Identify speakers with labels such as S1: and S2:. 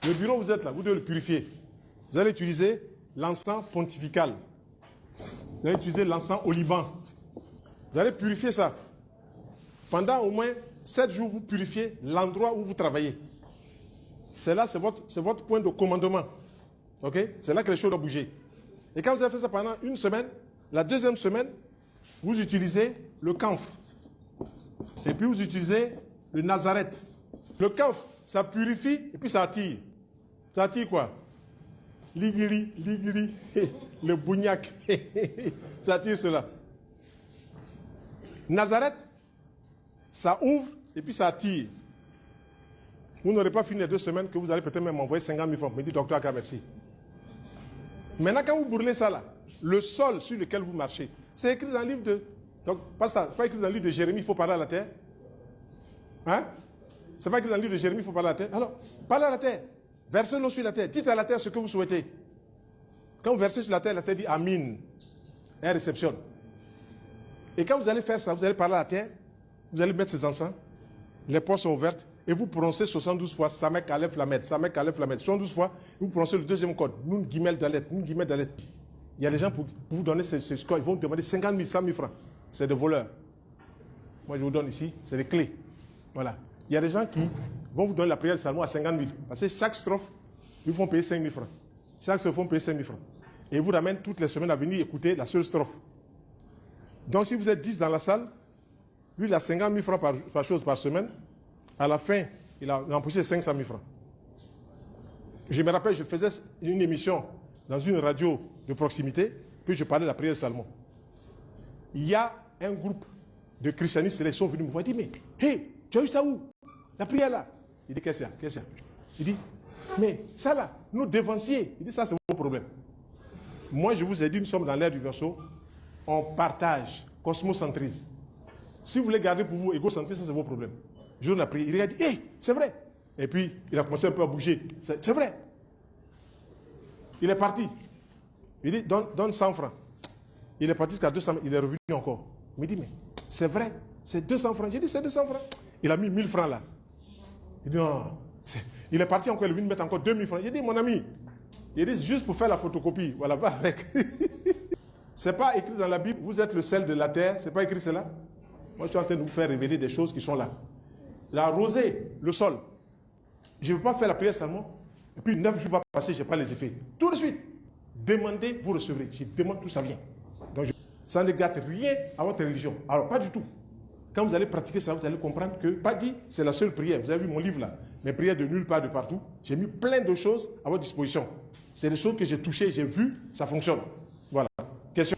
S1: Le bureau, vous êtes là, vous devez le purifier. Vous allez utiliser l'encens pontifical. Vous allez utiliser l'encens au Liban. Vous allez purifier ça. Pendant au moins 7 jours, vous purifiez l'endroit où vous travaillez. C'est là, c'est votre point de commandement. Ok? C'est là que les choses doivent bouger. Et quand vous avez fait ça pendant une semaine, la deuxième semaine, vous utilisez le camphre. Et puis vous utilisez le Nazareth. Le camphre, ça purifie et puis ça attire. Ça attire quoi? Ligiri, le bougnac. Ça attire cela. Nazareth, ça ouvre et puis ça attire. Vous n'aurez pas fini les 2 semaines que vous allez peut-être même m'envoyer 50 000 francs. Me dit docteur Aka, merci. Maintenant, quand vous brûlez ça là, le sol sur lequel vous marchez, c'est écrit dans le livre de... Donc, pas écrit dans le livre de Jérémie, il faut parler à la terre. Hein? C'est pas écrit dans le livre de Jérémie, il faut parler à la terre. Alors, parlez à la terre. Versez l'eau sur la terre. Dites à la terre ce que vous souhaitez. Quand vous versez sur la terre dit Amin. Elle réceptionne. Et quand vous allez faire ça, vous allez parler à la terre, vous allez mettre ces encens, les portes sont ouvertes, et vous prononcez 72 fois Samek Aleph Lamed, Samek Aleph Lamed. 72 fois, vous prononcez le deuxième code, Nun Gimel Dalet, Nun Gimel Dalet. Il y a des gens pour vous donner ce score, ils vont vous demander 50 000, 100 000 francs. C'est des voleurs. Moi, je vous donne ici, c'est des clés. Voilà. Il y a des gens qui vont vous donner la prière de Salomon à 50 000. Parce que chaque strophe, ils font payer 5 000 francs. Chaque strophe, ils font payer 5 000 francs. Et ils vous ramènent toutes les semaines à venir écouter la seule strophe. Donc, si vous êtes 10 dans la salle, lui, il a 50 000 francs par chose par semaine. À la fin, il a empoché 500 000 francs. Je me rappelle, je faisais une émission dans une radio de proximité, puis je parlais de la prière de Salomon. Il y a un groupe de christianistes, ils sont venus me voir, ils disent, mais, hé, tu as eu ça où? La prière là. Il dit, qu'est-ce qu'il y a? Il dit, mais ça là, nos dévanciers, il dit, ça c'est vos problèmes. Moi, je vous ai dit, nous sommes dans l'ère du verseau, on partage, cosmocentrisme. Si vous voulez garder pour vous égocentrisme, ça c'est vos problèmes. Je l'ai pris, il a dit, hé, c'est vrai. Et puis, il a commencé un peu à bouger. C'est vrai. Il est parti. Il dit, donne 100 francs. Il est parti jusqu'à 200 000, il est revenu encore. Il me dit, mais c'est vrai, c'est 200 francs. J'ai dit, c'est 200 francs. Il a mis 1000 francs là. Il dit, non. Il est parti encore, il est venu mettre encore 2000 francs. J'ai dit, mon ami, il dit, juste pour faire la photocopie. Voilà, va avec. C'est pas écrit dans la Bible, vous êtes le sel de la terre. C'est pas écrit cela. Moi, je suis en train de vous faire révéler des choses qui sont là. La rosée, le sol. Je ne veux pas faire la prière seulement. Et puis 9 jours vont passer, je n'ai pas les effets. Tout de suite, demandez, vous recevrez. Je demande tout ça vient. Donc, ça ne gâte rien à votre religion. Alors, pas du tout. Quand vous allez pratiquer ça, vous allez comprendre que, pas dit, c'est la seule prière. Vous avez vu mon livre là, mes prières de nulle part, de partout. J'ai mis plein de choses à votre disposition. C'est des choses que j'ai touchées, j'ai vues, ça fonctionne. Voilà. Question.